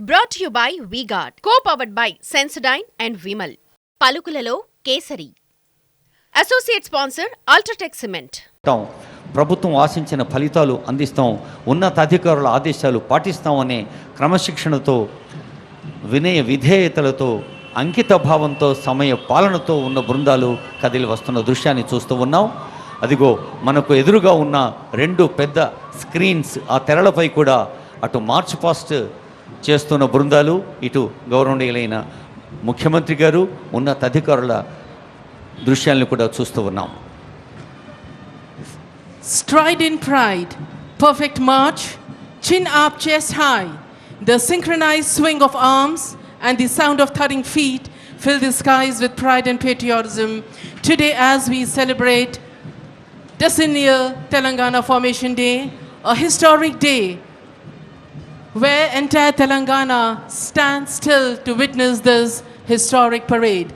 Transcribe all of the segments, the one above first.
Brought to you by V-Guard, co-powered by Sensodyne and Vimal. పలుకులలో Kesari. Associate sponsor UltraTech cement. ప్రభుత్వం ఆశించిన ఫలితాలు అందిస్తాం, ఉన్నతాధికారుల ఆదేశాలు పాటిస్తామనే క్రమశిక్షణతో, వినయ విధేయతలతో, అంకిత భావంతో, సమయ పాలనతో ఉన్న బృందాలు కదిలి వస్తున్న దృశ్యాన్ని చూస్తూ ఉన్నాం. అదిగో మనకు ఎదురుగా ఉన్న రెండు పెద్ద స్క్రీన్స్, ఆ తెరలపై కూడా అటు మార్చ్ పాస్ట్ చేస్తున్న బృందాలు, ఇటు గౌరవనీయులైన ముఖ్యమంత్రి గారు, ఉన్నతాధికారుల దృశ్యాలను కూడా చూస్తూ ఉన్నాం. Stride in pride, perfect march, chin up, chest high, the synchronized swing of arms and the sound of thudding feet fill the skies with pride and patriotism. Today as we celebrate decennial Telangana Formation Day, a historic day where entire Telangana stands still to witness this historic parade.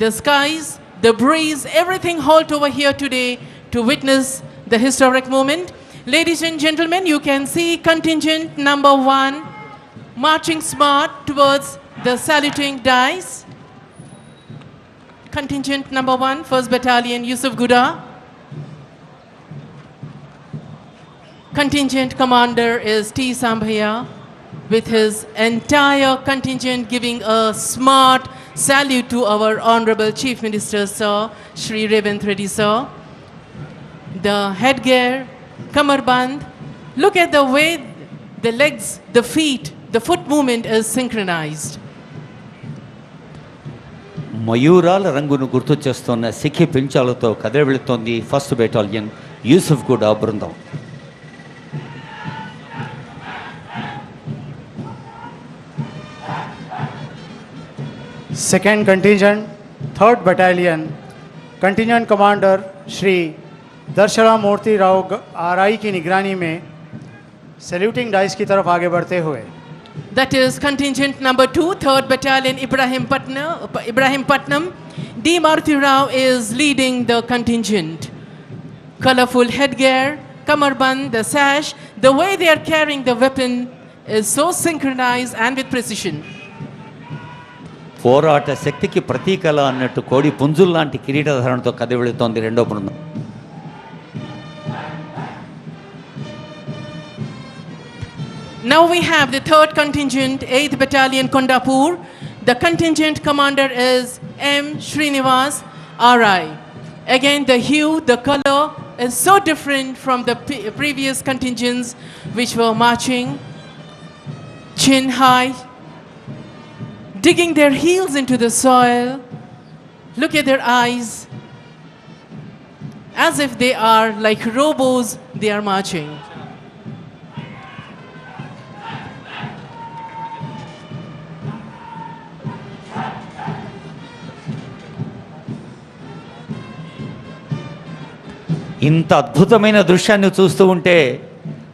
The skies, the breeze, everything halt over here today to witness the historic moment. Ladies and gentlemen, you can see contingent number 1 marching smart towards the saluting dice. Contingent number 1, 1st Battalion, Yusuf Guda. Contingent commander is T. Sambhaya, with his entire contingent giving a smart salute to our Honorable Chief Minister, Sir, Shri Revant Reddy, Sir. The headgear, kamarband, look at the way the legs, the feet, the foot movement is synchronized. మయూరాల రంగును గుర్తు చేస్తున్న సిక్కి పించాలతో కదిలి వెళుతోంది 1st battalion Yusuf గూడా బృందం. Second contingent, 3rd battalion, contingent commander Shri Darshana Murthy Rao RI की निगरानी में सैल्यूटिंग डाइस की तरफ आगे बढ़ते हुए. That is contingent number 2, 3rd battalion, Ibrahim Patnam. D. Maruti Rao is leading the contingent. Colorful headgear, kamarband, the sash, the way they are carrying the weapon is so synchronized and with precision. పోరాట శక్తికి ప్రతీకల అన్నట్టు కోడి పుంజుల్లాంటి కిరీటధారణతో కదిలి వెళుతోంది రెండో బృందం. Now we have the 3rd contingent, 8th battalion, Kondapur. The contingent commander is M. Srinivas RI. Again, the hue, the color is so different from the previous contingents which were marching chin high, digging their heels into the soil. Look at their eyes, as if they are like robos, they are marching. ఇంత అద్భుతమైన దృశ్యాన్ని చూస్తూ ఉంటే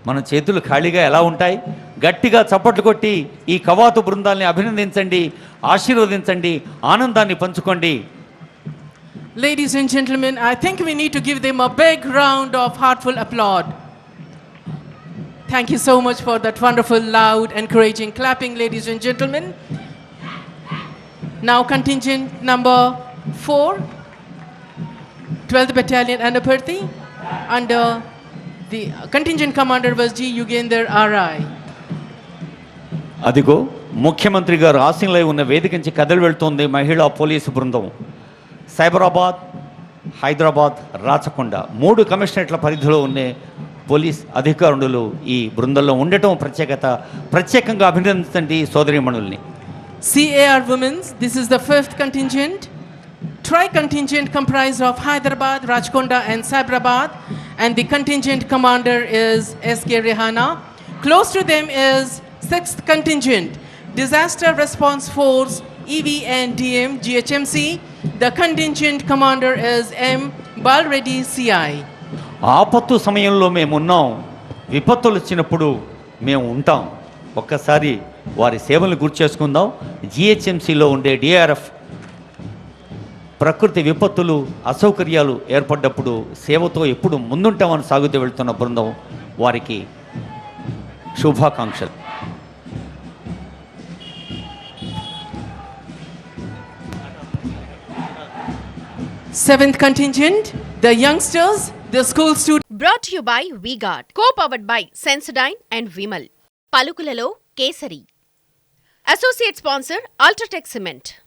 మన చేతులు ఖాళీగా ఎలా ఉంటాయి? గట్టిగా చప్పట్లు కొట్టి ఈ కవాతు బృందాల్ని అభినందించండి, ఆశీర్వదించండి, ఆనందాన్ని పంచుకోండి. Ladies and gentlemen, I think we need to give them a big round of heartful applause. Thank you so much for that wonderful, loud, encouraging clapping, ladies and gentlemen. Now contingent number 4, 12th Battalion, Anaparthi, under the contingent commander was G. Yugender RI. అదిగో ముఖ్యమంత్రి గారు ఆసీనులై ఉన్న వేదిక నుంచి కదిలి వెళ్తోంది మహిళా police బృందం. సైబరాబాద్, హైదరాబాద్, రాచకొండ 3 కమిషనరేట్ల పరిధిలో ఉన్న పోలీస్ అధికారులు ఈ బృందంలో ఉండటం ప్రత్యేకంగా అభినందించండి సోదరీమణుల్ని. CAR Women's, this is the 5th contingent. Tri-contingent comprised of Hyderabad, Rajkonda and Cyberabad, and the contingent commander is SK Rehana. Close to them is 6th contingent, Disaster Response Force, EVNDM, GHMC. The contingent commander is M. Balreddy CI. ఆపత్తు సమయంలో మేము ఉన్నాం, విపత్తులు వచ్చినప్పుడు మేము ఉంటాం. ఒక్కసారి వారి సేవలను గుర్తు చేసుకుందాం. GHMCలో ఉండే DRF ప్రకృతి విపత్తులు, అసౌకర్యాలు ఏర్పడ్డప్పుడు సేవతో ఎప్పుడు ముందుంటామని సాగుతూ వెళ్తున్న బృందం వారికి శుభాకాంక్షలు. Seventh contingent, the youngsters, the school students. Brought to you by VGuard. Co-powered by Sensodyne and Vimal. పలుకులలో kesari. Associate sponsor Ultratech Cement.